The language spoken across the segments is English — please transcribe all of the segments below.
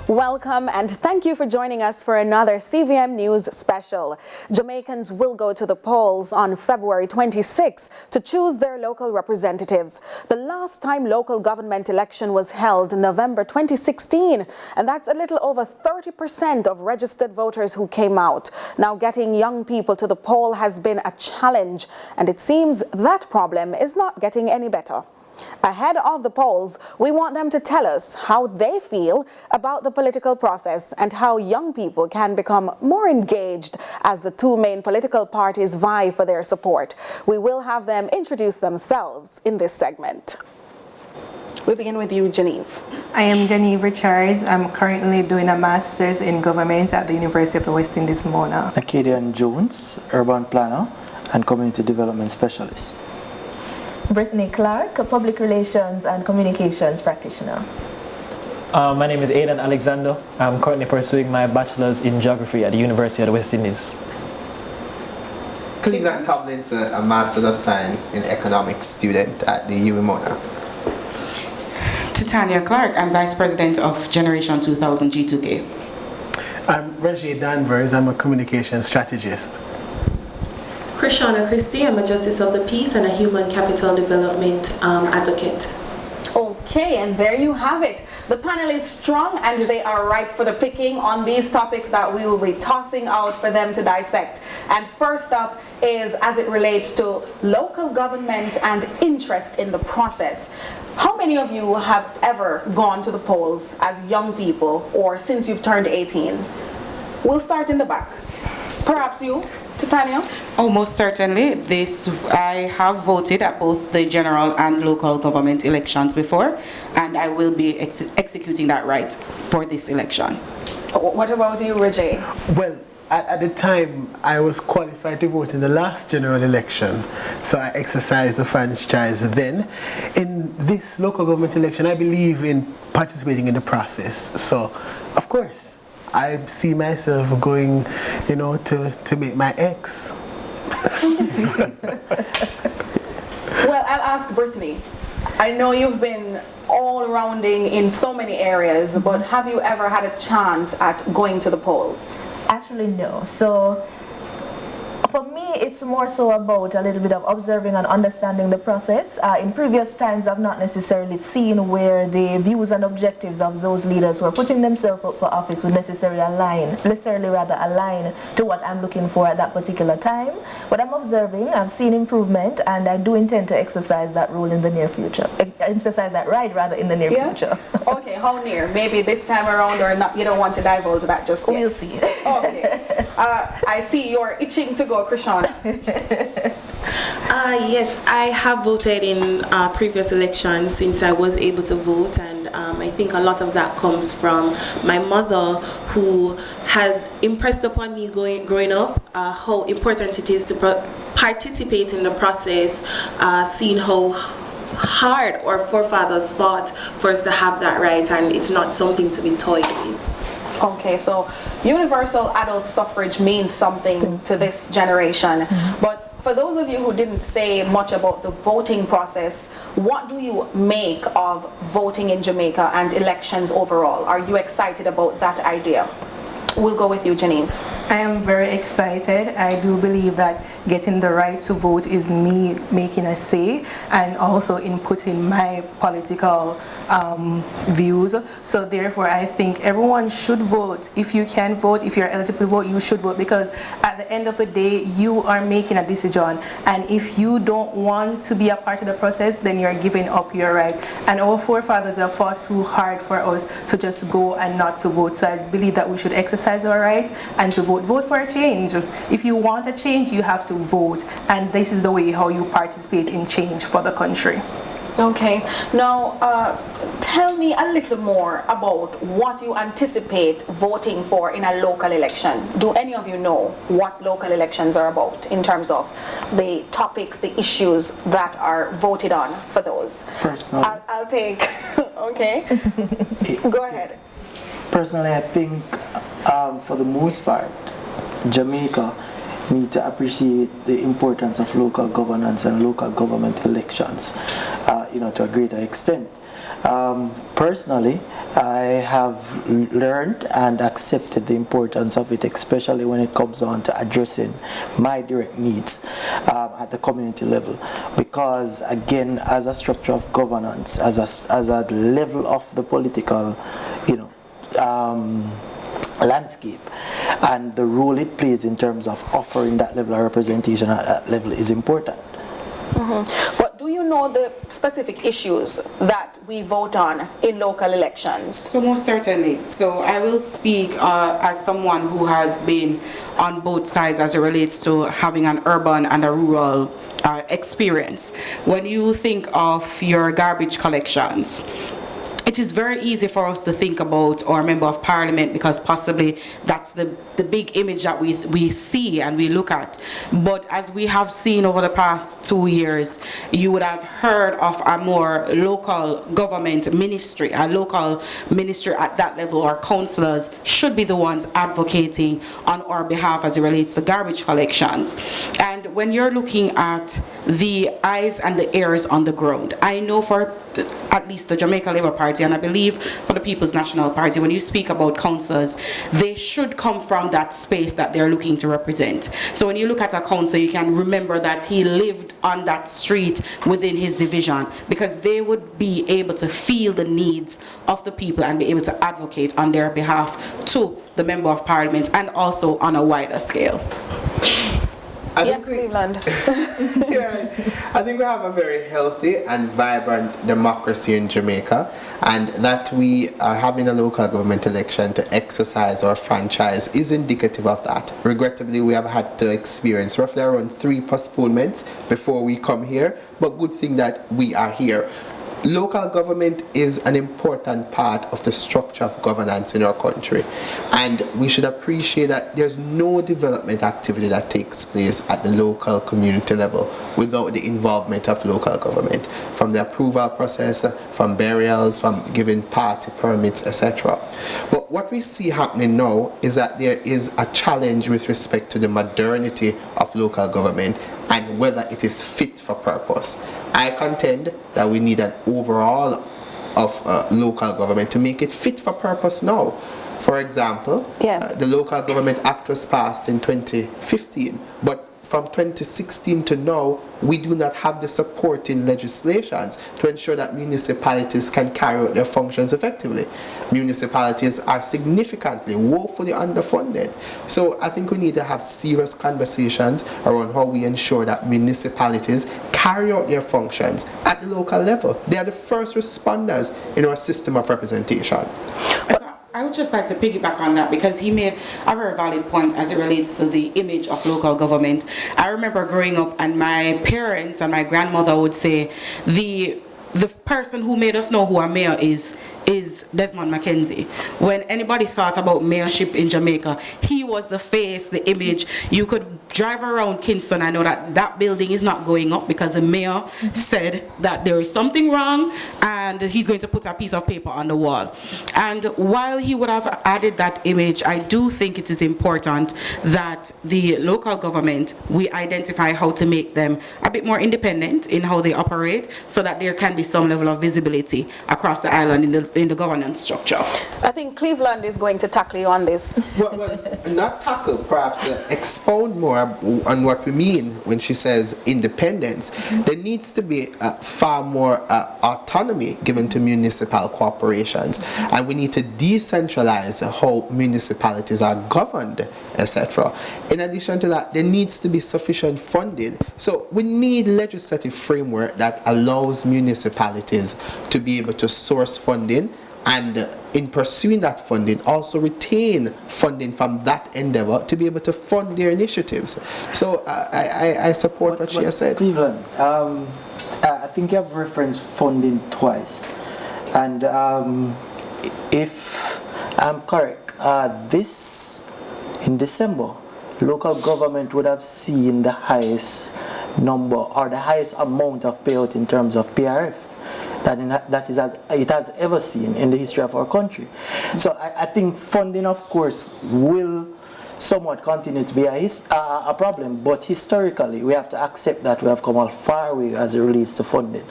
Welcome and thank you for joining us for another CVM News special. Jamaicans will go to the polls on February 26 to choose their local representatives. The last time local government election was held November 2016, and that's a little over 30% of registered voters who came out. Now getting young people to the poll has been a challenge, and it seems that problem is not getting any better. Ahead of the polls, we want them to tell us how they feel about the political process and how young people can become more engaged as the two main political parties vie for their support. We will have them introduce themselves in this segment. We begin with you, Genevieve. I am Genevieve Richards. I'm currently doing a master's in government at the University of the West Indies, Mona. Acadian Jones, urban planner and community development specialist. Brittany Clark, a public relations and communications practitioner. My name is Aidan Alexander. I'm currently pursuing my bachelor's in geography at the University of the West Indies. Cleveland Tomlin's a Master's of Science in Economics student at the UW Mona. Titania Clark, I'm Vice President of Generation 2000 G2K. I'm Reggie Danvers, I'm a communications strategist. Krishana Christie, I'm a Justice of the Peace and a Human Capital Development advocate. Okay, and there you have it. The panel is strong and they are ripe for the picking on these topics that we will be tossing out for them to dissect. And first up is as it relates to local government and interest in the process. How many of you have ever gone to the polls as young people or since you've turned 18? We'll start in the back. Perhaps you, Titania? Oh, most certainly. I have voted at both the general and local government elections before, and I will be executing that right for this election. What about you, Reggie? Well, at the time, I was qualified to vote in the last general election, so I exercised the franchise then. In this local government election, I believe in participating in the process. So, of course, I see myself going, to meet my ex. Well, I'll ask Brittany. I know you've been all rounding in so many areas, but have you ever had a chance at going to the polls? Actually, no. So for me, it's more so about a little bit of observing and understanding the process. In previous times, I've not necessarily seen where the views and objectives of those leaders who are putting themselves up for office would necessarily align to what I'm looking for at that particular time. But I'm observing, I've seen improvement, and I do intend to exercise that role in the near future. Exercise that right, rather, in the near future. Okay, how near? Maybe this time around or not? You don't want to divulge that just yet? We'll see. Okay. I see you're itching to go, Krishana. Yes, I have voted in previous elections since I was able to vote, and I think a lot of that comes from my mother, who had impressed upon me growing up how important it is to participate in the process, seeing how hard our forefathers fought for us to have that right, and it's not something to be toyed with. Okay, so universal adult suffrage means something to this generation, but for those of you who didn't say much about the voting process, what do you make of voting in Jamaica and elections overall? Are you excited about that idea? We'll go with you, Genevieve. I am very excited. I do believe that getting the right to vote is me making a say and also inputting my political views. So therefore I think everyone should vote. If you can vote, if you're eligible to vote, you should vote, because at the end of the day you are making a decision, and if you don't want to be a part of the process, then you're giving up your right. And our forefathers have fought too hard for us to just go and not to vote. So I believe that we should exercise our right and to vote. Vote for a change. If you want a change, you have to vote, and this is the way how you participate in change for the country. Okay, now tell me a little more about what you anticipate voting for in a local election. Do any of you know what local elections are about in terms of the topics, the issues that are voted on for those? Personally, I'll take, okay, go ahead. Personally, I think for the most part, Jamaica need to appreciate the importance of local governance and local government elections, to a greater extent. Personally, I have learned and accepted the importance of it, especially when it comes on to addressing my direct needs at the community level. Because again, as a structure of governance, as a level of the political, landscape, and the role it plays in terms of offering that level of representation at that level is important. But do you know the specific issues that we vote on in local elections? So most certainly. So I will speak as someone who has been on both sides as it relates to having an urban and a rural experience. When you think of your garbage collections, it is very easy for us to think about our member of parliament because possibly that's the big image that we see and we look at. But as we have seen over the past 2 years, you would have heard of a more local government ministry, a local ministry at that level, or councillors should be the ones advocating on our behalf as it relates to garbage collections. And when you're looking at the eyes and the ears on the ground, I know for at least the Jamaica Labour Party, and I believe for the People's National Party, when you speak about councillors, they should come from that space that they're looking to represent. So when you look at a councillor, you can remember that he lived on that street within his division, because they would be able to feel the needs of the people and be able to advocate on their behalf to the Member of Parliament and also on a wider scale. Yes, Cleveland. Yeah, I think we have a very healthy and vibrant democracy in Jamaica, and that we are having a local government election to exercise our franchise is indicative of that. Regrettably, we have had to experience roughly around 3 postponements before we come here, but good thing that we are here. Local government is an important part of the structure of governance in our country, and we should appreciate that there's no development activity that takes place at the local community level without the involvement of local government, from the approval process, from burials, from giving party permits, etc. But what we see happening now is that there is a challenge with respect to the modernity of local government and whether it is fit for purpose. I contend that we need an overhaul of local government to make it fit for purpose now. For example, yes, the Local Government Act was passed in 2015, but from 2016 to now, we do not have the supporting legislations to ensure that municipalities can carry out their functions effectively. Municipalities are significantly, woefully underfunded. So I think we need to have serious conversations around how we ensure that municipalities carry out their functions at the local level. They are the first responders in our system of representation. I would just like to piggyback on that, because he made a very valid point as it relates to the image of local government. I remember growing up and my parents and my grandmother would say the person who made us know who our mayor is Desmond Mackenzie. When anybody thought about mayorship in Jamaica, he was the face, the image. You could drive around Kingston. I know that building is not going up because the mayor said that there is something wrong and he's going to put a piece of paper on the wall. And while he would have added that image, I do think it is important that the local government, we identify how to make them a bit more independent in how they operate, so that there can be some level of visibility across the island in the governance structure. I think Cleveland is going to tackle you on this. Well, not tackle, perhaps expound more on what we mean when she says independence. There needs to be far more autonomy given to municipal corporations, and we need to decentralize how municipalities are governed, etc. In addition to that, there needs to be sufficient funding. So we need legislative framework that allows municipalities to be able to source funding, and in pursuing that funding also retain funding from that endeavor to be able to fund their initiatives. So I support what she has said. Cleveland, I think you have referenced funding twice, and if I'm correct, in December, local government would have seen the highest number or the highest amount of payout in terms of PRF that it has ever seen in the history of our country. So I think funding, of course, will somewhat continue to be a problem, but historically we have to accept that we have come a far way as it relates to funding,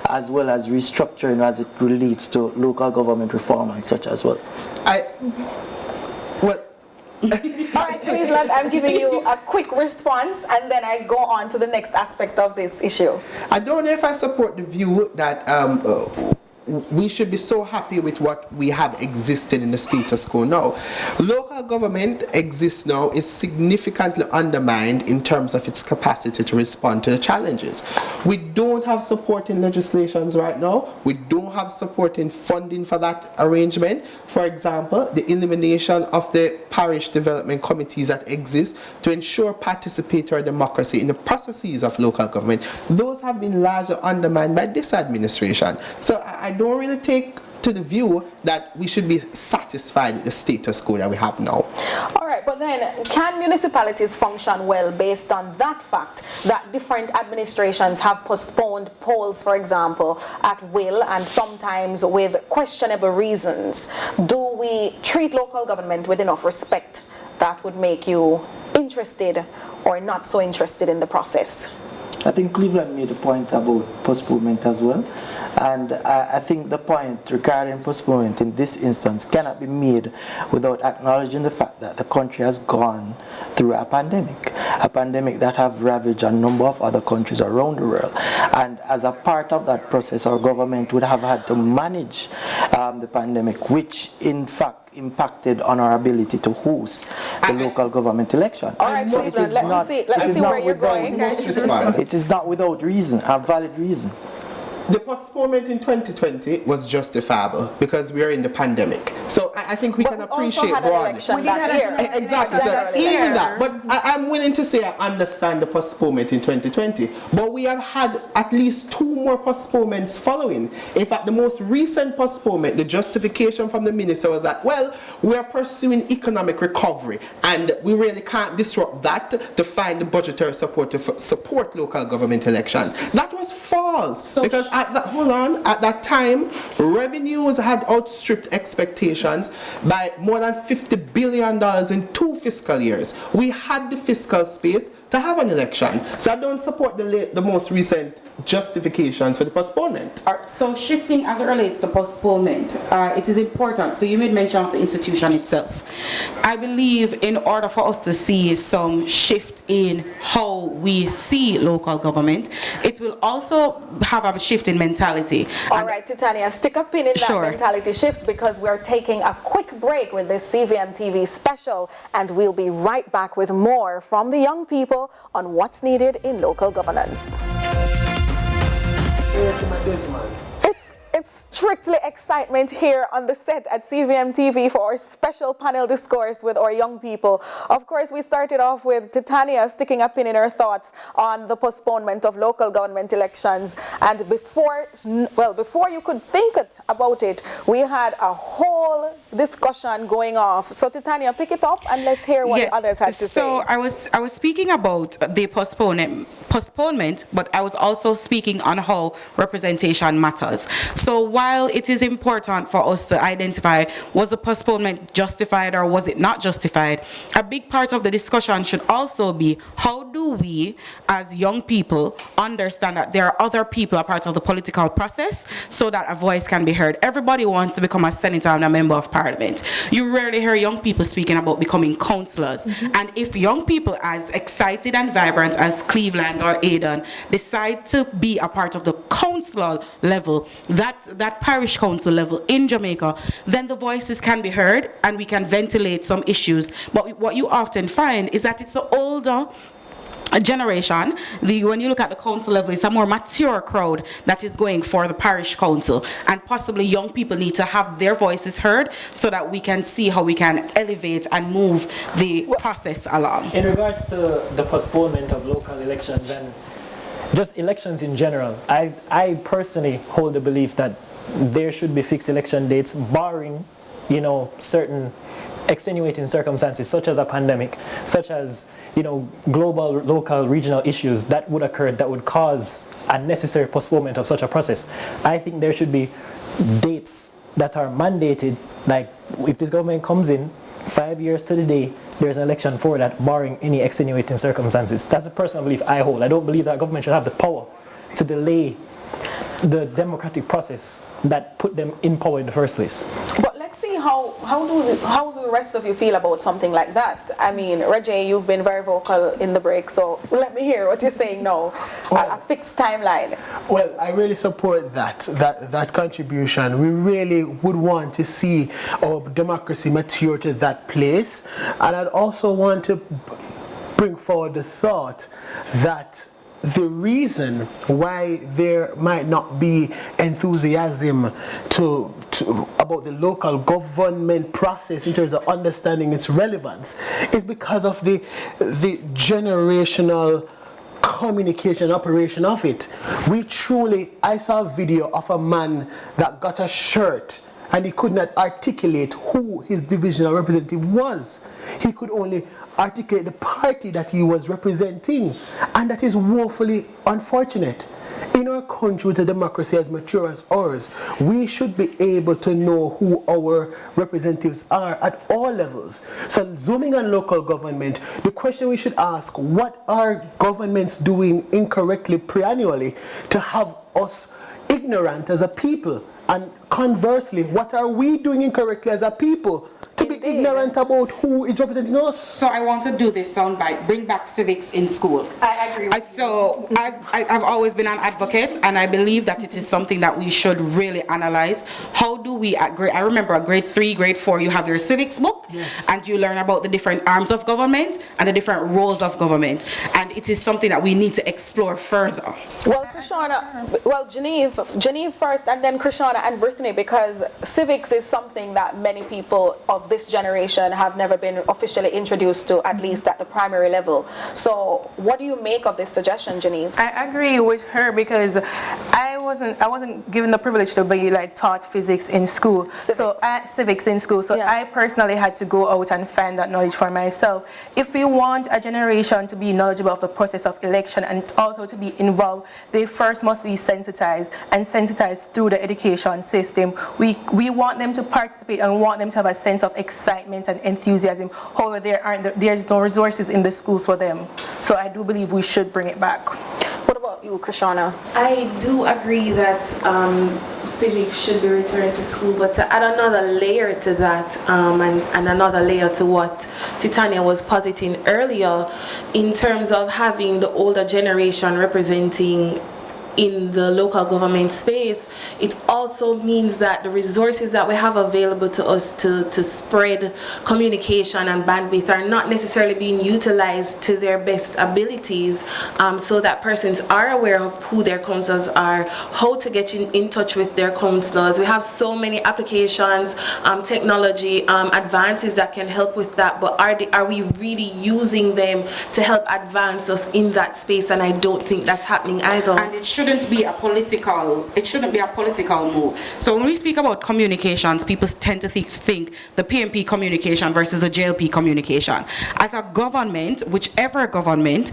as well as restructuring as it relates to local government reform and such as well. All right, Cleveland, I'm giving you a quick response and then I go on to the next aspect of this issue. I don't know if I support the view that we should be so happy with what we have existed in the status quo now. Local government exists now is significantly undermined in terms of its capacity to respond to the challenges. We don't have support in legislations right now. We don't have support in funding for that arrangement. For example, the elimination of the parish development committees that exist to ensure participatory democracy in the processes of local government, those have been largely undermined by this administration. So I don't really take to the view that we should be satisfied with the status quo that we have now. All right, but then can municipalities function well based on that fact that different administrations have postponed polls, for example, at will and sometimes with questionable reasons? Do we treat local government with enough respect that would make you interested or not so interested in the process? I think Cleveland made a point about postponement as well. And I think the point regarding postponement in this instance cannot be made without acknowledging the fact that the country has gone through a pandemic that have ravaged a number of other countries around the world. And as a part of that process, our government would have had to manage the pandemic, which in fact impacted on our ability to host the local government election. All right, so let me see where you're going. It is not without reason, a valid reason. The postponement in 2020 was justifiable because we are in the pandemic. So I think we can appreciate broadly. Exactly. So even that. But I'm willing to say I understand the postponement in 2020. But we have had at least 2 more postponements following. In fact, the most recent postponement, the justification from the minister was that, well, we are pursuing economic recovery and we really can't disrupt that to find the budgetary support to support local government elections. That was false because at that time, revenues had outstripped expectations by more than $50 billion in 2 fiscal years. We had the fiscal space to have an election. So I don't support the most recent justifications for the postponement. So shifting as it relates to postponement, it is important. So you made mention of the institution itself. I believe in order for us to see some shift in how we see local government, it will also have a shift in mentality. All right, Titania, stick a pin in that mentality shift because we're taking a quick break with this CVM TV special and we'll be right back with more from the young people on what's needed in local governance. It's strictly excitement here on the set at CVM TV for our special panel discourse with our young people. Of course, we started off with Titania sticking a pin in her thoughts on the postponement of local government elections. And before you could think about it, we had a whole discussion going off. So Titania, pick it up and let's hear what the others had to say. So I was speaking about the postponement, but I was also speaking on how representation matters. So while it is important for us to identify was the postponement justified or was it not justified, a big part of the discussion should also be how do we as young people understand that there are other people a part of the political process so that a voice can be heard. Everybody wants to become a senator and a member of parliament. You rarely hear young people speaking about becoming councillors. And if young people as excited and vibrant as Cleveland or Aidan decide to be a part of the council level, that parish council level in Jamaica, then the voices can be heard and we can ventilate some issues. But what you often find is that it's the older generation, when you look at the council level, it's a more mature crowd that is going for the parish council, and possibly young people need to have their voices heard so that we can see how we can elevate and move the process along. In regards to the postponement of local elections and just elections in general, I personally hold the belief that there should be fixed election dates barring, certain extenuating circumstances such as a pandemic, such as, global, local, regional issues that would occur that would cause unnecessary postponement of such a process. I think there should be dates that are mandated, like if this government comes in 5 years to the day, there's an election for that, barring any extenuating circumstances. That's a personal belief I hold. I don't believe that government should have the power to delay the democratic process that put them in power in the first place. But let's see how do the rest of you feel about something like that? I mean, Reggie, you've been very vocal in the break, so let me hear what you're saying now. A fixed timeline. Well, I really support that contribution. We really would want to see our democracy mature to that place, and I'd also want to bring forward the thought that the reason why there might not be enthusiasm about the local government process in terms of understanding its relevance is because of the generational communication operation of it. I saw a video of a man that got a shirt and he could not articulate who his divisional representative was. He could only articulate the party that he was representing, and that is woefully unfortunate. In our country with a democracy as mature as ours, we should be able to know who our representatives are at all levels. So zooming on local government, the question we should ask, what are governments doing incorrectly pre-annually to have us ignorant as a people? And conversely, what are we doing incorrectly as a people to be ignorant about who is representing us? So I want to do this soundbite, bring back civics in school. I agree with So I've always been an advocate, and I believe that it is something that we should really analyze. How do we, I remember at grade 3, grade 4, you have your civics book, yes, and you learn about the different arms of government and the different roles of government. And it is something that we need to explore further. Well, Krishana, well, Genevieve first, and then Krishana and Brittany, because civics is something that many people of this generation have never been officially introduced to, at least at the primary level. So what do you make of this suggestion, Genevieve? I agree with her because I wasn't given the privilege to be like taught physics in school. Civics in school. So Yeah. I personally had to go out and find that knowledge for myself. If we want a generation to be knowledgeable of the process of election and also to be involved, they first must be sensitized, and sensitized through the education system. We want them to participate and want them to have a sense of excitement and enthusiasm. However, there's no resources in the schools for them. So I do believe we should bring it back. What about you, Krishana? I do agree that civics should be returned to school, but to add another layer to that, and another layer to what Titania was positing earlier, in terms of having the older generation representing in the local government space, it also means that the resources that we have available to us to spread communication and bandwidth are not necessarily being utilized to their best abilities, so that persons are aware of who their counselors are, how to get in touch with their counselors. We have so many applications, technology advances that can help with that, but are we really using them to help advance us in that space? And I don't think that's happening either. And it shouldn't be a political move. So when we speak about communications, people tend to think the PMP communication versus the JLP communication. As a government, whichever government,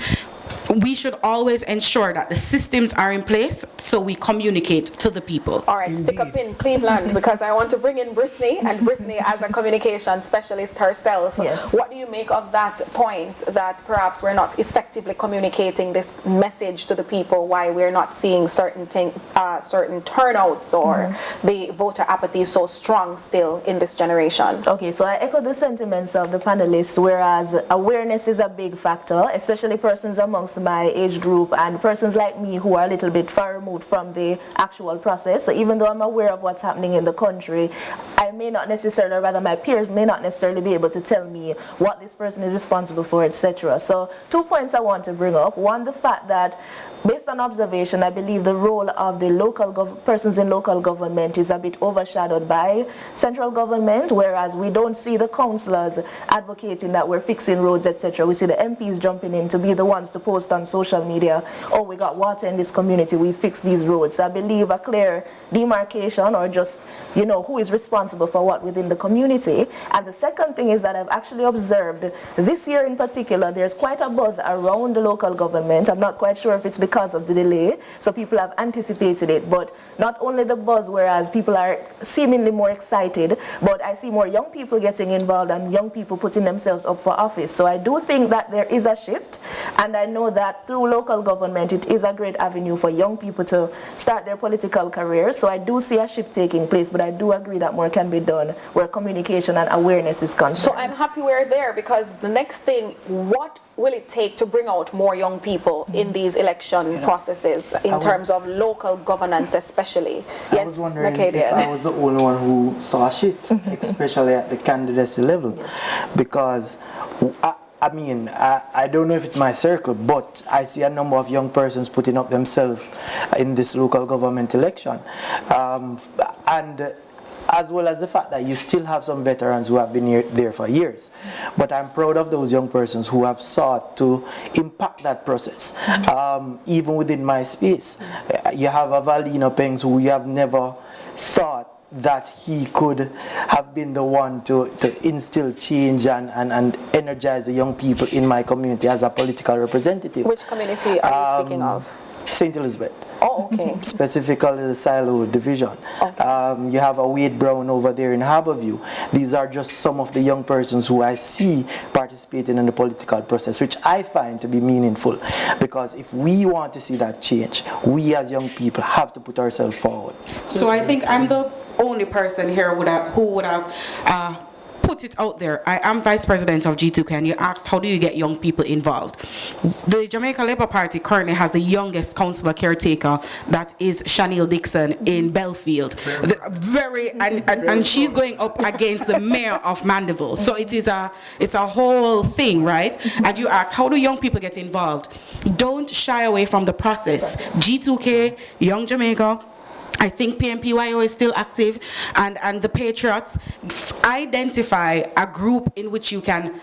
we should always ensure that the systems are in place so we communicate to the people. All right, stick up in Cleveland, because I want to bring in Brittany, and Brittany as a communication specialist herself. Yes. What do you make of that point, that perhaps we're not effectively communicating this message to the people, why we're not seeing certain turnouts, or the voter apathy is so strong still in this generation? Okay, so I echo the sentiments of the panelists, whereas awareness is a big factor, especially persons amongst my age group and persons like me who are a little bit far removed from the actual process. So even though I'm aware of what's happening in the country, I may not necessarily, or rather my peers may not necessarily be able to tell me what this person is responsible for, etc. So 2 points I want to bring up. One, the fact that based on observation, I believe the role of the persons in local government is a bit overshadowed by central government, whereas we don't see the councillors advocating that we're fixing roads, etc. We see the MPs jumping in to be the ones to post on social media, oh, we got water in this community, we fixed these roads. So I believe a clear demarcation, or just, who is responsible for what within the community. And the second thing is that I've actually observed this year in particular, there's quite a buzz around the local government. I'm not quite sure if it's because of the delay. So people have anticipated it, but not only the buzz, whereas people are seemingly more excited, but I see more young people getting involved and young people putting themselves up for office. So I do think that there is a shift, and I know that through local government it is a great avenue for young people to start their political careers. So I do see a shift taking place, but I do agree that more can be done where communication and awareness is concerned. So I'm happy we're there, because the next thing, what will it take to bring out more young people in these election processes in terms of local governance especially? I was wondering if I was the only one who saw a shift, especially at the candidacy level, because I mean, I don't know if it's my circle, but I see a number of young persons putting up themselves in this local government election. And as well as the fact that you still have some veterans who have been there for years. But I'm proud of those young persons who have sought to impact that process, even within my space. You have Avalino Pengs, who you have never thought that he could have been the one to instill change and energize the young people in my community as a political representative. Which community are you speaking of? St. Elizabeth. Oh, okay. Specifically the Silo division. Okay. You have a Wade Brown over there in Harborview. These are just some of the young persons who I see participating in the political process, which I find to be meaningful, because if we want to see that change, we as young people have to put ourselves forward. So I think I'm the only person here who would have put it out there. I am vice president of G2K, and you asked how do you get young people involved. The Jamaica Labour Party currently has the youngest councillor caretaker, that is Shaniel Dixon in Belfield. And she's going up against the mayor of Mandeville. So it's a whole thing, right? And you asked how do young people get involved? Don't shy away from the process. G2K, Young Jamaica, I think PMPYO is still active, and the Patriots. Identify a group in which you can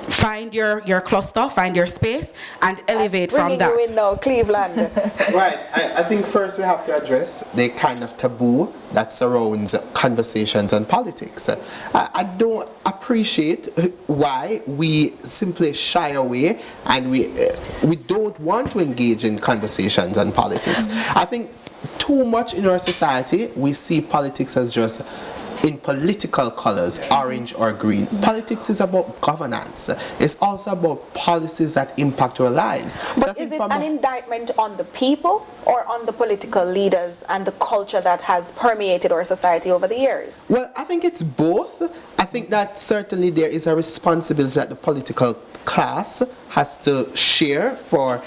find your cluster, find your space, and elevate from that. You in now, Cleveland. Right. I think first we have to address the kind of taboo that surrounds conversations and politics. I don't appreciate why we simply shy away and we don't want to engage in conversations and politics. I think too much in our society we see politics as just in political colors, orange or green. Politics is about governance. It's also about policies that impact our lives. But is it an indictment on the people or on the political leaders and the culture that has permeated our society over the years? Well, I think it's both. I think that certainly there is a responsibility that the political class has to share for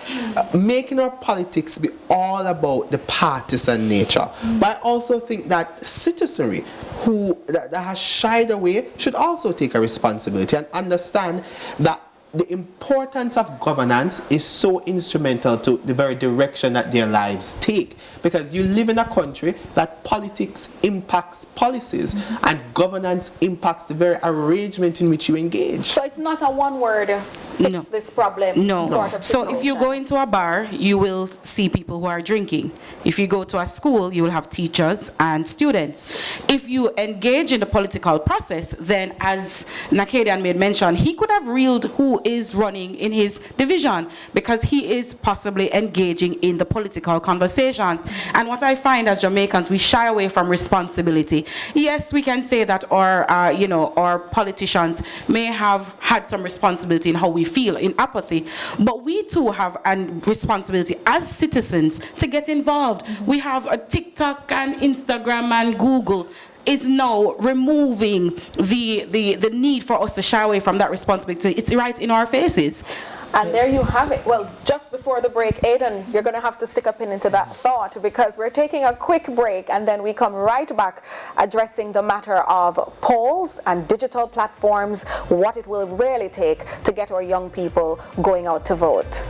making our politics be all about the partisan nature. But I also think that citizenry that has shied away should also take a responsibility and understand that the importance of governance is so instrumental to the very direction that their lives take, because you live in a country that politics impacts policies and governance impacts the very arrangement in which you engage. So it's not a one word fix this problem sort of So situation. if you go into a bar, you will see people who are drinking. If you go to a school, you will have teachers and students. If you engage in the political process, then as Nakadian made mention, he could have reeled who is running in his division, because he is possibly engaging in the political conversation. And what I find as Jamaicans, we shy away from responsibility. Yes, we can say that our politicians may have had some responsibility in how we feel, in apathy, but we too have a responsibility as citizens to get involved. We have a TikTok and Instagram and Google is now removing the need for us to shy away from that responsibility. It's right in our faces. And there you have it. Well, just before the break, Aidan, you're going to have to stick a pin into that thought, because we're taking a quick break and then we come right back addressing the matter of polls and digital platforms, what it will really take to get our young people going out to vote.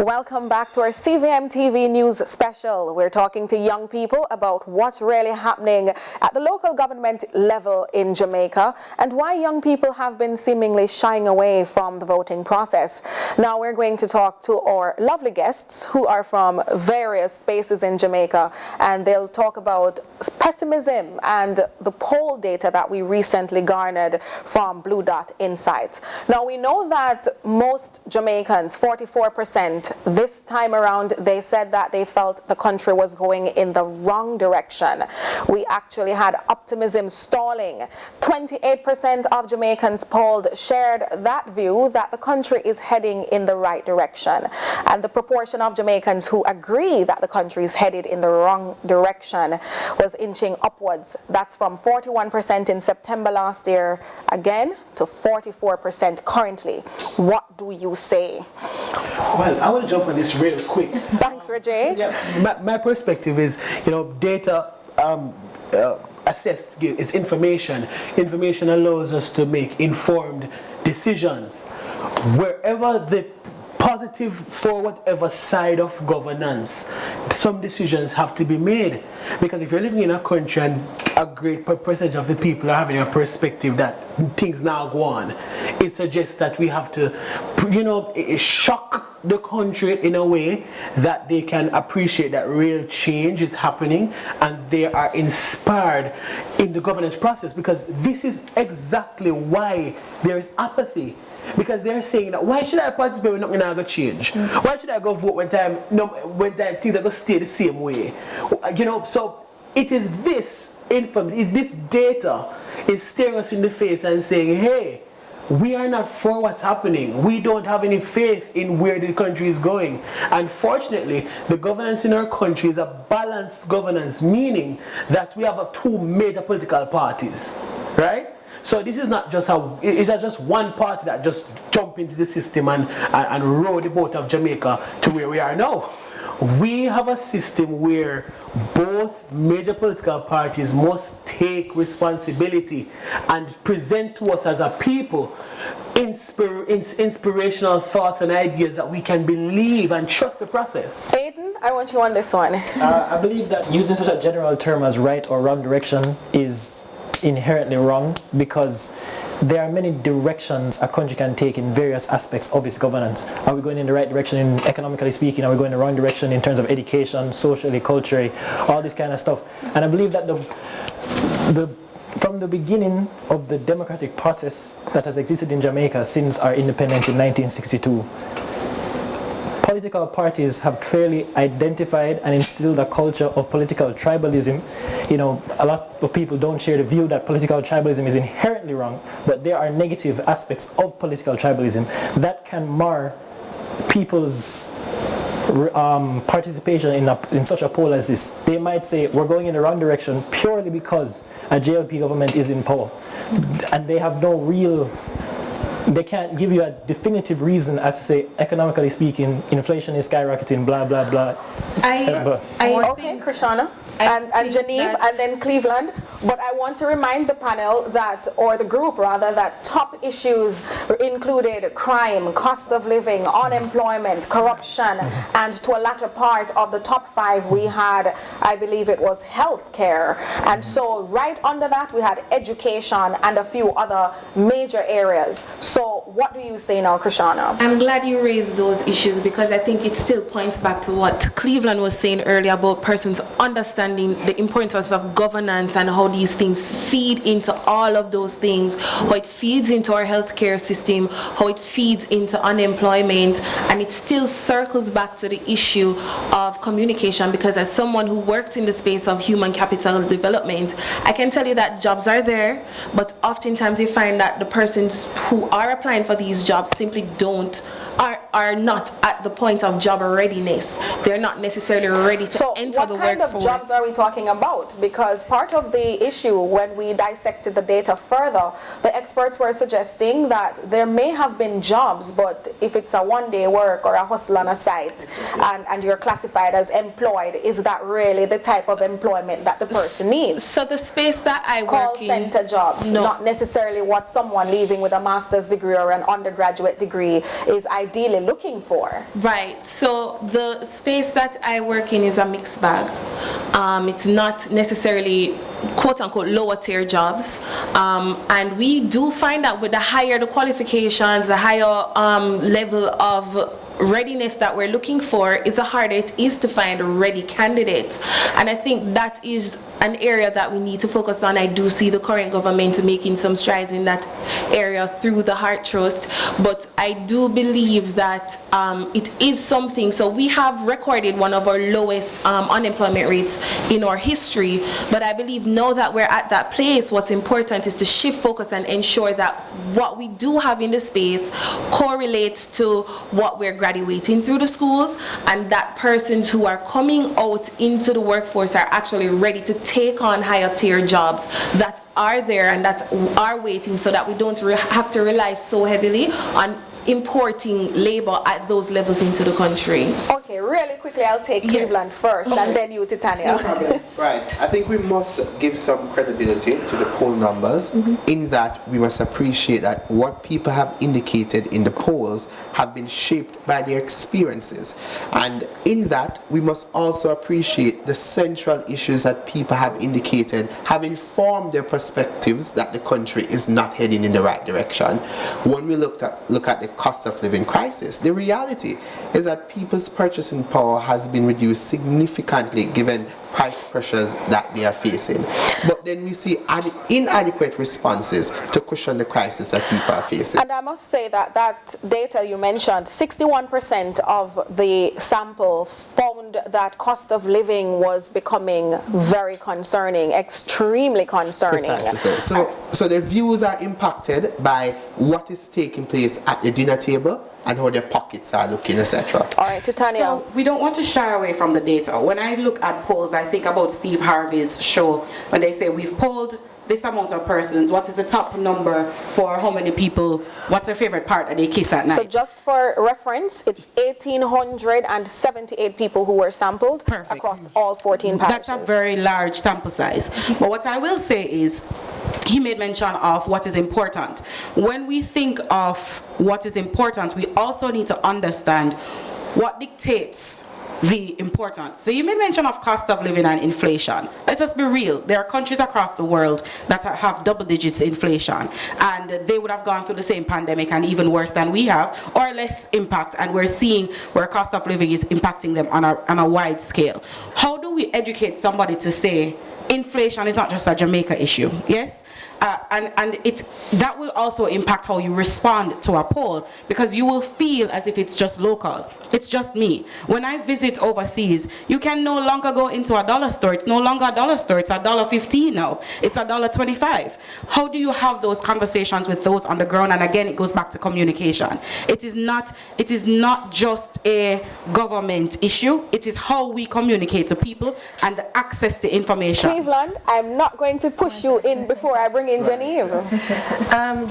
Welcome back to our CVM TV News Special. We're talking to young people about what's really happening at the local government level in Jamaica and why young people have been seemingly shying away from the voting process. Now we're going to talk to our lovely guests who are from various spaces in Jamaica, and they'll talk about pessimism and the poll data that we recently garnered from Blue Dot Insights. Now we know that most Jamaicans, 44%, this time around, they said that they felt the country was going in the wrong direction. We actually had optimism stalling. 28% of Jamaicans polled shared that view that the country is heading in the right direction. And the proportion of Jamaicans who agree that the country is headed in the wrong direction was inching upwards. That's from 41% in September last year, again, to 44% currently. What do you say? Well, I want to jump on this real quick. Thanks, Rajay. Yeah, my perspective is, data assessed is information. Information allows us to make informed decisions. Wherever the positive for whatever side of governance, some decisions have to be made. Because if you're living in a country and a great percentage of the people are having a perspective that things now go on, it suggests that we have to, shock the country in a way that they can appreciate that real change is happening and they are inspired in the governance process, because this is exactly why there is apathy. Because they're saying that, why should I participate when nothing going to change? Why should I go vote when things are going to stay the same way? So it is this this data is staring us in the face and saying, hey, we are not for what's happening. We don't have any faith in where the country is going. Unfortunately, the governance in our country is a balanced governance, meaning that we have two major political parties, right? So this is not just it's not just one party that just jump into the system and row the boat of Jamaica to where we are now. We have a system where both major political parties must take responsibility and present to us as a people inspirational thoughts and ideas that we can believe and trust the process. Aiden, I want you on this one. I believe that using such a general term as right or wrong direction is inherently wrong, because there are many directions a country can take in various aspects of its governance. Are we going in the right direction in economically speaking? Are we going in the wrong direction in terms of education, socially, culturally, all this kind of stuff? And I believe that from the beginning of the democratic process that has existed in Jamaica since our independence in 1962, political parties have clearly identified and instilled a culture of political tribalism. A lot of people don't share the view that political tribalism is inherently wrong, but there are negative aspects of political tribalism that can mar people's participation in such a poll as this. They might say we're going in the wrong direction purely because a JLP government is in power, and they have no real. They can't give you a definitive reason as to say, economically speaking, inflation is skyrocketing, blah, blah, blah. Okay, Krishana, and Geneve, and then Cleveland. But I want to remind the panel that, or the group rather, that top issues included crime, cost of living, unemployment, corruption, and to a latter part of the top 5 we had, I believe it was healthcare. And so right under that we had education and a few other major areas. So what do you say now, Krishana? I'm glad you raised those issues, because I think it still points back to what Cleveland was saying earlier about persons understanding the importance of governance and how these things feed into all of those things, how it feeds into our healthcare system, how it feeds into unemployment, and it still circles back to the issue of communication, because as someone who works in the space of human capital development, I can tell you that jobs are there, but oftentimes you find that the persons who are applying for these jobs simply are not at the point of job readiness. They're not necessarily ready to enter the workforce. So what kind of jobs are we talking about? Because part of the issue when we dissected the data further, the experts were suggesting that there may have been jobs, but if it's a one-day work or a hustle on a site and you're classified as employed, is that really the type of employment that the person needs? So the space that I work Call center jobs, not necessarily what someone leaving with a master's degree or an undergraduate degree is ideally looking for? Right. So the space that I work in is a mixed bag. It's not necessarily quote unquote lower tier jobs, and we do find that with the higher the qualifications, the higher level of readiness that we're looking for, is the harder it is to find ready candidates. And I think that is an area that we need to focus on. I do see the current government making some strides in that area through the Heart Trust, but I do believe that it is something. So we have recorded one of our lowest unemployment rates in our history, but I believe now that we're at that place, what's important is to shift focus and ensure that what we do have in the space correlates to what we're graduating through the schools, and that persons who are coming out into the workforce are actually ready to take on higher tier jobs that are there and that are waiting, so that we don't have to rely so heavily on importing labor at those levels into the country. Okay, really quickly, I'll take Cleveland first, and then you, Titania. No problem. Right. I think we must give some credibility to the poll numbers, in that we must appreciate that what people have indicated in the polls have been shaped by their experiences. And in that, we must also appreciate the central issues that people have indicated have informed their perspectives that the country is not heading in the right direction. When we look at the cost of living crisis, the reality is that people's purchasing power has been reduced significantly given price pressures that they are facing. But then we see inadequate responses to cushion the crisis that people are facing. And I must say that that data you mentioned, 61% of the sample found that cost of living was becoming very concerning, extremely concerning. Precisely so their views are impacted by what is taking place at the dinner table and how their pockets are looking, etc. All right, Titania. So we don't want to shy away from the data. When I look at polls, I think about Steve Harvey's show when they say we've polled this amount of persons, what is the top number for how many people, what's their favorite part that they kiss at night? So just for reference, it's 1,878 people who were sampled across all 14 parishes. That's a very large sample size. But what I will say is, he made mention of what is important. When we think of what is important, we also need to understand what dictates the importance. So you made mention of cost of living and inflation. Let us be real. There are countries across the world that have double digits inflation, and they would have gone through the same pandemic and even worse than we have, or less impact, and we're seeing where cost of living is impacting them on a wide scale. How do we educate somebody to say inflation is not just a Jamaica issue? Yes? And that will also impact how you respond to a poll, because you will feel as if it's just local. It's just me. When I visit overseas, you can no longer go into a dollar store. It's no longer a dollar store. It's $1.15 now. It's $1.25. How do you have those conversations with those on the ground? And again, it goes back to communication. It is not just a government issue. It is how we communicate to people and the access to information. Cleveland, I'm not going to push you in before I bring in Genevieve.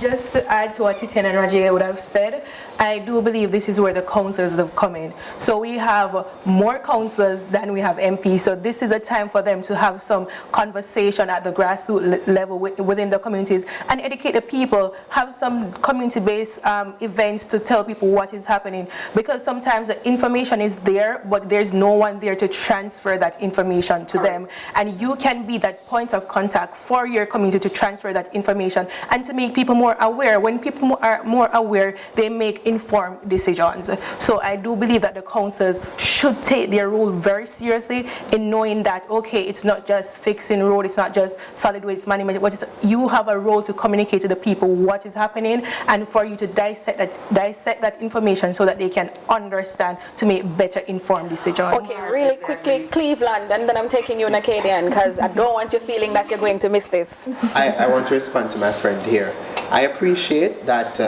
Just to add to what Titian and Rajay would have said, I do believe this is where the councillors have come in. So we have more councillors than we have MPs. So this is a time for them to have some conversation at the grassroots level within the communities and educate the people, have some community-based events to tell people what is happening. Because sometimes the information is there, but there's no one there to transfer that information to them. And you can be that point of contact for your community to transfer that information and to make people more aware. When people are more aware, they make informed decisions. So I do believe that the councils should take their role very seriously in knowing that, okay, it's not just fixing road, it's not just solid waste management, you have a role to communicate to the people what is happening, and for you to dissect that information so that they can understand to make better informed decisions. Okay, really quickly, Cleveland, and then I'm taking you in Acadian, because I don't want you feeling that you're going to miss this. I want to respond to my friend here. I appreciate that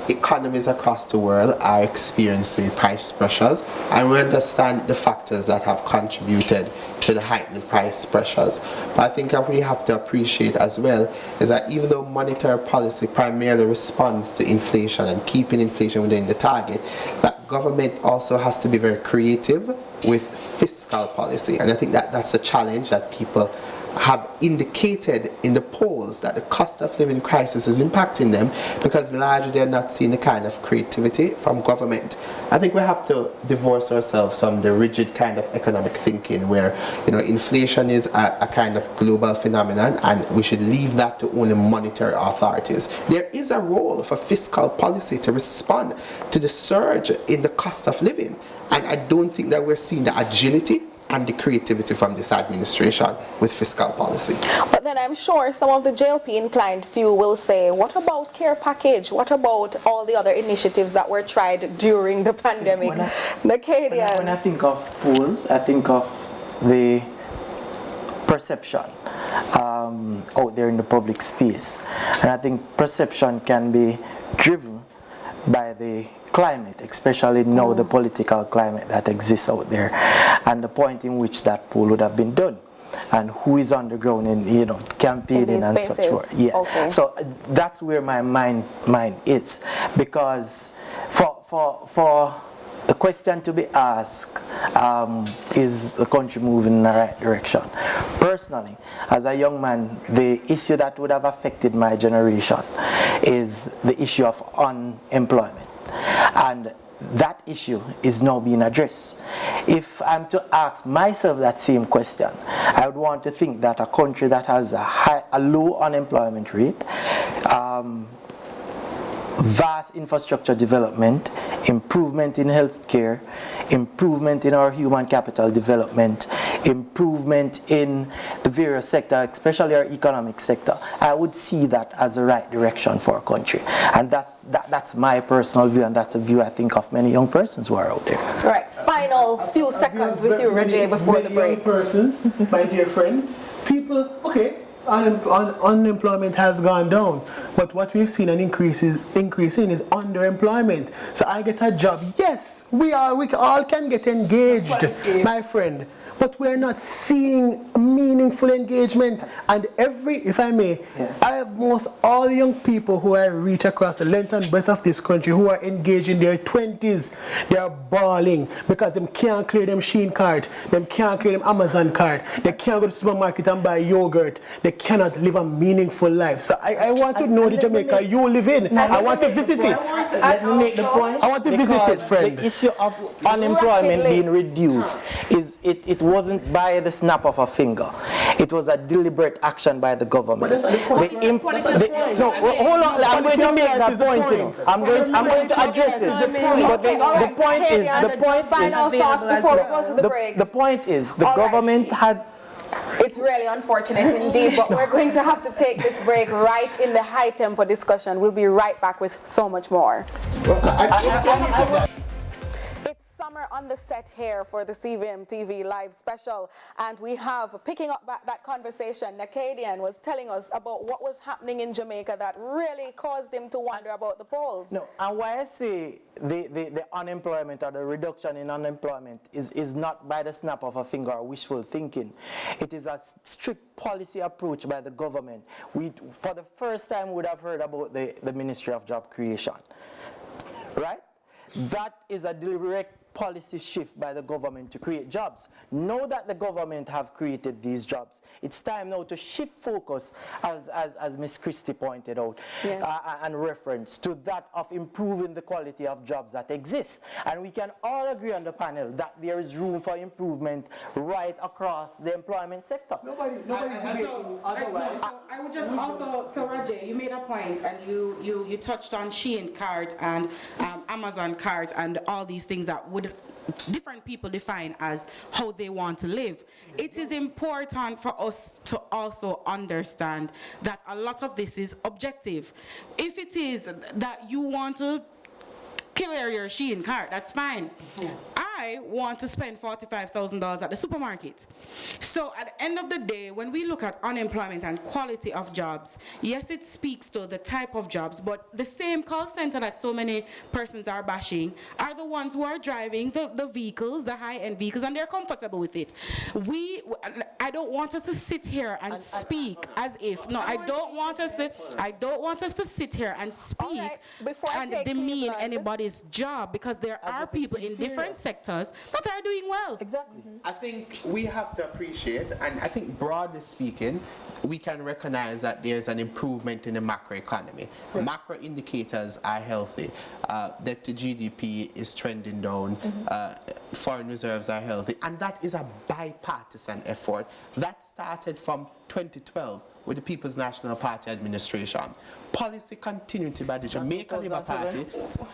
economies across the world are experiencing price pressures, and we understand the factors that have contributed to the heightened price pressures. But I think what we have to appreciate as well is that even though monetary policy primarily responds to inflation and keeping inflation within the target, that government also has to be very creative with fiscal policy. And I think that that's a challenge that people have indicated in the polls that the cost of living crisis is impacting them because largely they're not seeing the kind of creativity from government. I think we have to divorce ourselves from the rigid kind of economic thinking where, you know, inflation is a kind of global phenomenon and we should leave that to only monetary authorities. There is a role for fiscal policy to respond to the surge in the cost of living, and I don't think that we're seeing the agility and the creativity from this administration with fiscal policy. But then I'm sure some of the JLP inclined few will say, what about care package? What about all the other initiatives that were tried during the pandemic? When Nakadia. I think of polls, I think of the perception out there in the public space. And I think perception can be driven by the climate, especially now the political climate that exists out there, and the point in which that poll would have been done, and who is on the ground in, you know, campaigning and such forth. Yeah. Okay. So that's where my mind is, because for the question to be asked, is the country moving in the right direction? Personally, as a young man, the issue that would have affected my generation is the issue of unemployment. And that issue is now being addressed. If I'm to ask myself that same question, I would want to think that a country that has a low unemployment rate, vast infrastructure development, improvement in healthcare, improvement in our human capital development, improvement in the various sectors, especially our economic sector, I would see that as the right direction for our country. And that's my personal view, and that's a view I think of many young persons who are out there. All right, final few seconds with you, Rajay, before the break. Young persons, my dear friend, people, okay, unemployment has gone down, but what we've seen an increase in is underemployment. So I get a job. Yes, we all can get engaged, my friend, but we're not seeing meaningful engagement. And if I may, I have most all young people who I reach across the length and breadth of this country who are engaged in their 20s, they are bawling because they can't clear them Shein card, they can't clear them Amazon card, they can't go to the supermarket and buy yogurt, they cannot live a meaningful life. So I want to know the Jamaica you live in. I want to visit it. Let me make the point. I want to visit it, friend. The issue of unemployment being reduced is it wasn't by the snap of a finger. It was a deliberate action by the government. But that's the point. No, hold on. I'm going to make that point. I'm going to address it. But the point is, Final thoughts before we go to the break. the point is, the government had. It's really unfortunate indeed, but we're going to have to take this break right in the high tempo discussion. We'll be right back with so much more. It's summer on the set here for the CVM TV live special, and we have, picking up that conversation, Nakadian was telling us about what was happening in Jamaica that really caused him to wonder about the polls. No, and why I say the unemployment or the reduction in unemployment is not by the snap of a finger or wishful thinking. It is a strict policy approach by the government. We, for the first time, would have heard about the Ministry of Job Creation, right? That is a direct policy shift by the government to create jobs. Now that the government have created these jobs, it's time now to shift focus, as Ms. Christie pointed out, yes, and reference to that of improving the quality of jobs that exist. And we can all agree on the panel that there is room for improvement right across the employment sector. Nobody otherwise. I would just also, so Rajay, you made a point and you touched on Shein cards and Amazon cards and all these things that would different people define as how they want to live. It is important for us to also understand that a lot of this is objective. If it is that you want to clear your Shein card, that's fine. I want to spend $45,000 at the supermarket. So at the end of the day, when we look at unemployment and quality of jobs, yes, it speaks to the type of jobs, but the same call center that so many persons are bashing are the ones who are driving the vehicles, the high-end vehicles, and they're comfortable with it. I don't want us to sit here and speak as if, no, I don't want us to sit here and speak and demean anybody's job, because there are people in different sectors sectors that are doing well. Exactly. I think we have to appreciate, and I think broadly speaking, we can recognize that there's an improvement in the macroeconomy. Macro indicators are healthy. Debt to GDP is trending down. Foreign reserves are healthy. And that is a bipartisan effort that started from 2012 with the People's National Party administration. Policy continuity by the Jamaican Labour Party,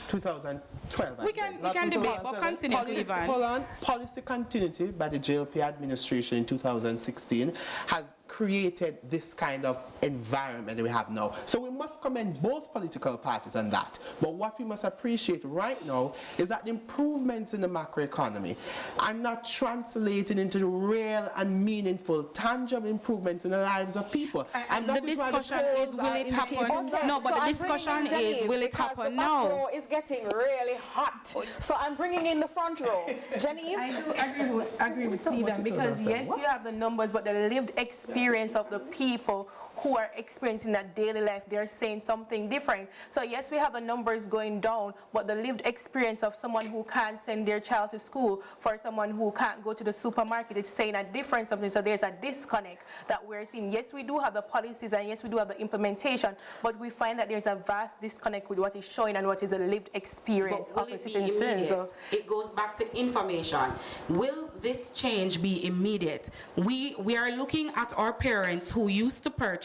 2012. We can debate, but continue, Cleveland. Hold on. Policy continuity by the JLP administration in 2016 has created this kind of environment that we have now. So we must commend both political parties on that. But what we must appreciate right now is that the improvements in the macroeconomy are not translating into real and meaningful, tangible improvements in the lives of people. And the discussion is, will it happen? No, but the discussion is, will it happen now? The back row is getting really hot. So I'm bringing in the front row. Jenny? I do agree with Cleveland, because yes, you have the numbers, but the lived experience of the people who are experiencing that daily life, they're saying something different. So yes, we have the numbers going down, but the lived experience of someone who can't send their child to school, for someone who can't go to the supermarket, it's saying a different something. So there's a disconnect that we're seeing. Yes, we do have the policies, and yes, we do have the implementation, but we find that there's a vast disconnect with what is showing and what is the lived experience of the citizens. It goes back to information. Will this change be immediate? We are looking at our parents who used to purchase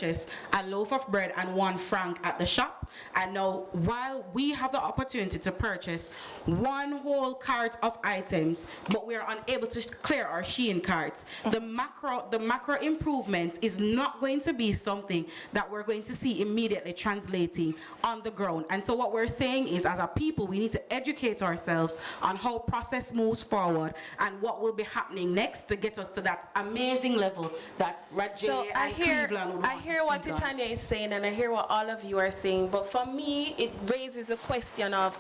a loaf of bread and 1 franc at the shop, and now while we have the opportunity to purchase 1 whole cart of items, but we are unable to clear our Shein carts, the macro improvement is not going to be something that we're going to see immediately translating on the ground. And so what we're saying is, as a people, we need to educate ourselves on how process moves forward and what will be happening next to get us to that amazing level that Rajay and Cleveland would want. I hear what Titania is saying, and I hear what all of you are saying, but for me, it raises a question of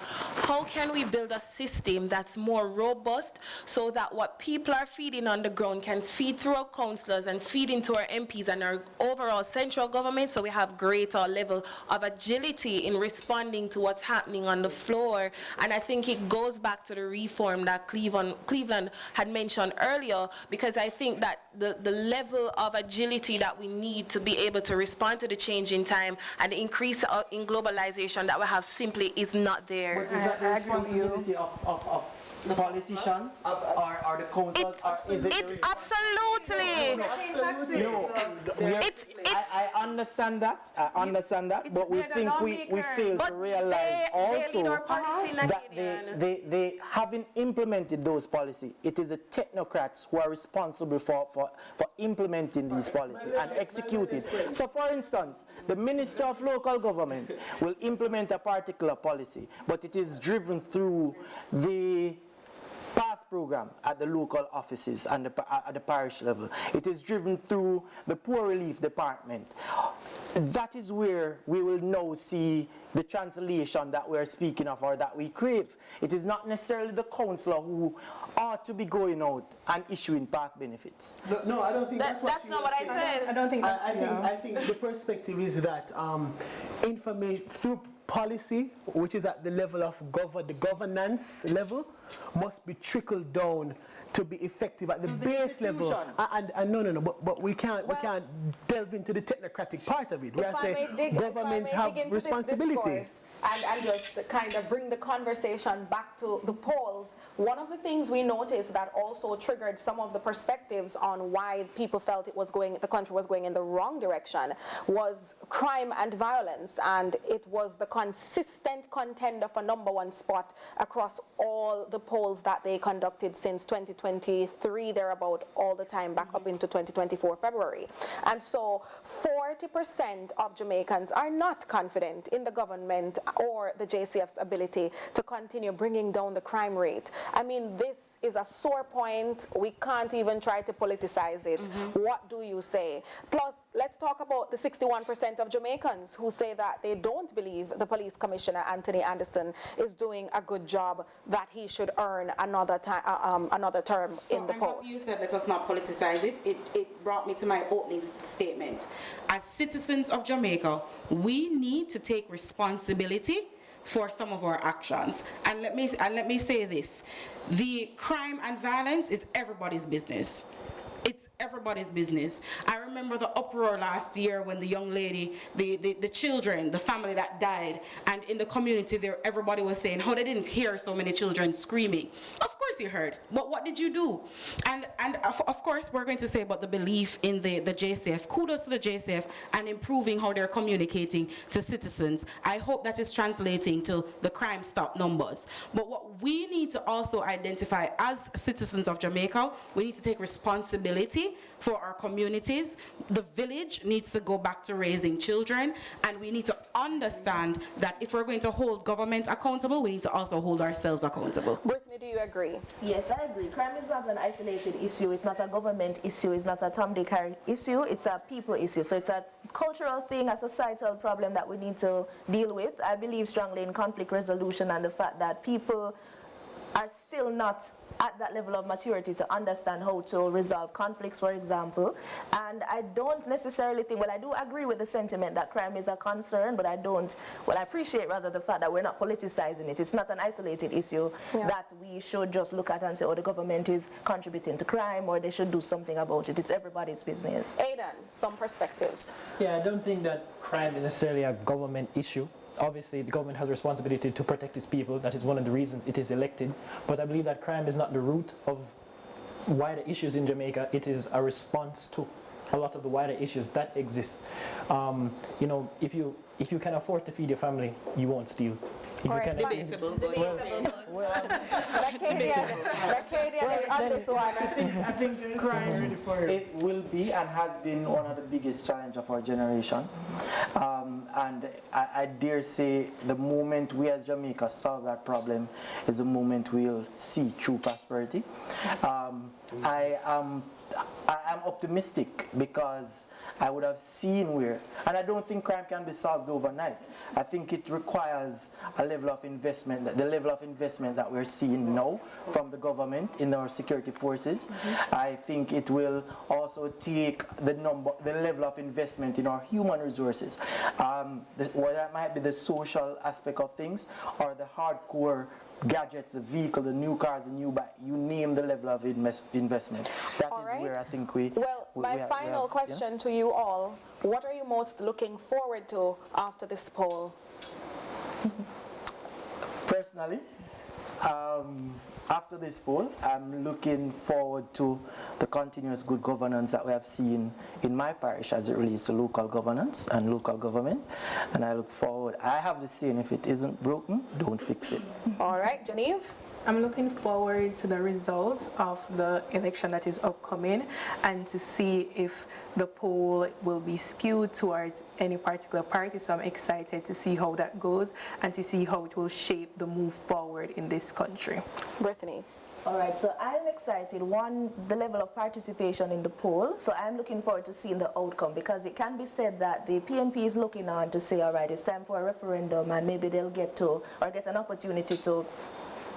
how can we build a system that's more robust so that what people are feeding on the ground can feed through our councillors and feed into our MPs and our overall central government, so we have greater level of agility in responding to what's happening on the floor. And I think it goes back to the reform that Cleveland had mentioned earlier, because I think that the level of agility that we need to be able to respond to the change in time and the increase in globalization that we have simply is not there. But is that the responsibility of the politicians or the councils, or is it the Absolutely. I understand that, but we think we fail to realize also that they haven't implemented those policies. It is the technocrats who are responsible for implementing these policies and executing. So for instance, the Minister of Local Government will implement a particular policy, but it is driven through the PATH program at the local offices and at the parish level. It is driven through the Poor Relief Department. That is where we will now see the translation that we are speaking of, or that we crave. It is not necessarily the councillor who ought to be going out and issuing PATH benefits. No, I don't think that's not what I said. I don't think that. I think the perspective is that information through policy, which is at the level of the governance level, must be trickled down to be effective at the base level. And no, but we can't delve into the technocratic part of it. We are saying government have responsibility. And just kind of bring the conversation back to the polls. One of the things we noticed that also triggered some of the perspectives on why people felt the country was going in the wrong direction was crime and violence, and it was the consistent contender for #1 spot across all the polls that they conducted since 2023, thereabout, all the time back up into 2024 February. And so 40% of Jamaicans are not confident in the government or the JCF's ability to continue bringing down the crime rate. I mean, this is a sore point. We can't even try to politicize it. What do you say? Plus, let's talk about the 61% of Jamaicans who say that they don't believe the police commissioner, Anthony Anderson, is doing a good job, that he should earn another term in the post. You said let us not politicize it. It brought me to my opening statement. As citizens of Jamaica, we need to take responsibility for some of our actions. And let me say this: the crime and violence is everybody's business. It's everybody's business. I remember the uproar last year when the young lady, the children, the family that died, and in the community there, everybody was saying how they didn't hear so many children screaming. Of course you heard, but what did you do? And of course we're going to say about the belief in the JCF. Kudos to the JCF and improving how they're communicating to citizens. I hope that is translating to the Crime Stop numbers. But what we need to also identify as citizens of Jamaica, we need to take responsibility for our communities. The village needs to go back to raising children, and we need to understand that if we're going to hold government accountable, we need to also hold ourselves accountable. Brittany, do you agree? Yes, I agree. Crime is not an isolated issue. It's not a government issue. It's not a Tom, Dick, Harry issue. It's a people issue. So it's a cultural thing, a societal problem that we need to deal with. I believe strongly in conflict resolution and the fact that people are still not at that level of maturity to understand how to resolve conflicts, for example. And I don't necessarily think, well, I do agree with the sentiment that crime is a concern, but I appreciate rather the fact that we're not politicizing it. It's not an isolated issue that we should just look at and say, oh, the government is contributing to crime, or they should do something about it. It's everybody's business. Aidan, some perspectives. Yeah, I don't think that crime is necessarily a government issue. Obviously, the government has a responsibility to protect its people. That is one of the reasons it is elected. But I believe that crime is not the root of wider issues in Jamaica. It is a response to a lot of the wider issues that exist. You know, if you can afford to feed your family, you won't steal. If you can Debatable. Lacadian is on this one. I think crime, it will be and has been one of the biggest challenges of our generation. And I dare say the moment we as Jamaica solve that problem is the moment we'll see true prosperity. I am optimistic because I would have seen where, and I don't think crime can be solved overnight. I think it requires a level of investment, the level of investment that we're seeing now from the government in our security forces. I think it will also take the level of investment in our human resources. Whether that might be the social aspect of things or the hardcore gadgets, the vehicle, the new cars, the new bike, you name the level of investment. That is where I think we... Well, my final question to you all, what are you most looking forward to after this poll? Personally, after this poll, I'm looking forward to the continuous good governance that we have seen in my parish as it relates to local governance and local government. And I look forward, I have the saying, if it isn't broken, don't fix it. All right, Genevieve? I'm looking forward to the results of the election that is upcoming and to see if the poll will be skewed towards any particular party. So I'm excited to see how that goes and to see how it will shape the move forward in this country. Brittany? All right, so I'm excited. One, the level of participation in the poll. So I'm looking forward to seeing the outcome, because it can be said that the PNP is looking on to say, all right, it's time for a referendum, and maybe they'll get an opportunity to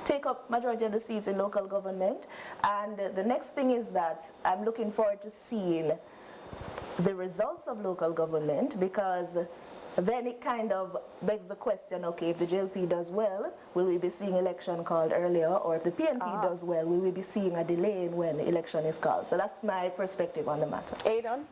take up majority of the seats in local government. And the next thing is that I'm looking forward to seeing the results of local government, because then it kind of begs the question, okay, if the JLP does well, will we be seeing election called earlier? Or if the PNP does well, will we be seeing a delay in when election is called? So that's my perspective on the matter. Aidan?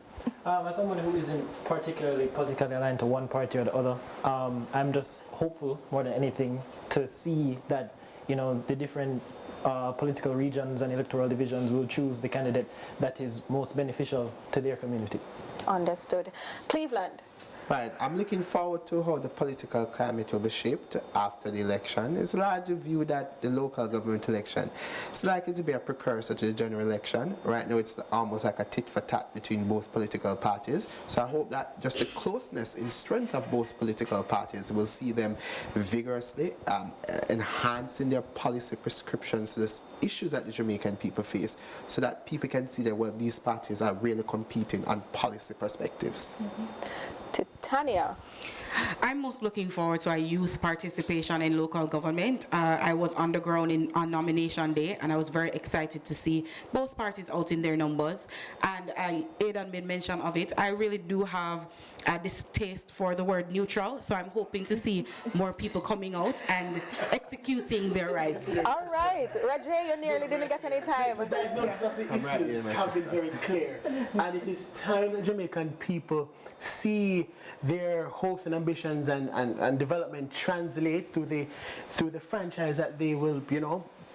As someone who isn't particularly politically aligned to one party or the other, I'm just hopeful more than anything to see that, you know, the different political regions and electoral divisions will choose the candidate that is most beneficial to their community. Understood. Cleveland? Right, I'm looking forward to how the political climate will be shaped after the election. It's largely viewed that the local government election is likely to be a precursor to the general election. Right now it's almost like a tit for tat between both political parties. So I hope that just the closeness in strength of both political parties will see them vigorously enhancing their policy prescriptions to the issues that the Jamaican people face, so that people can see that, well, these parties are really competing on policy perspectives. Tanya? I'm most looking forward to a youth participation in local government. I was on the ground on nomination day, and I was very excited to see both parties out in their numbers. And Aidan made mention of it. I really do have a distaste for the word neutral, so I'm hoping to see more people coming out and executing their rights. All right, Rajay, you nearly didn't get any time. The diagnosis of the issues have been very clear, and it is time that Jamaican people see their hopes and ambitions and development translate through the franchise that they will,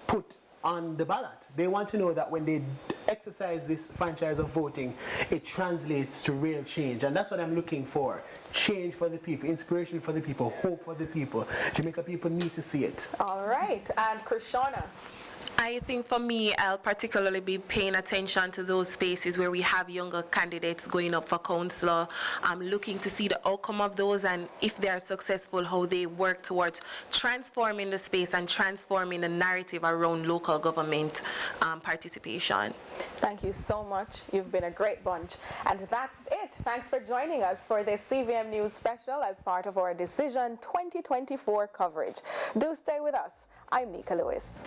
put on the ballot. They want to know that when they exercise this franchise of voting, it translates to real change, and that's what I'm looking for. Change for the people, inspiration for the people, hope for the people. Jamaica people need to see it. All right, and Krishana. I think for me, I'll particularly be paying attention to those spaces where we have younger candidates going up for councillor. I'm looking to see the outcome of those, and if they are successful, how they work towards transforming the space and transforming the narrative around local government participation. Thank you so much. You've been a great bunch. And that's it. Thanks for joining us for this CVM News special as part of our Decision 2024 coverage. Do stay with us. I'm Nika Lewis.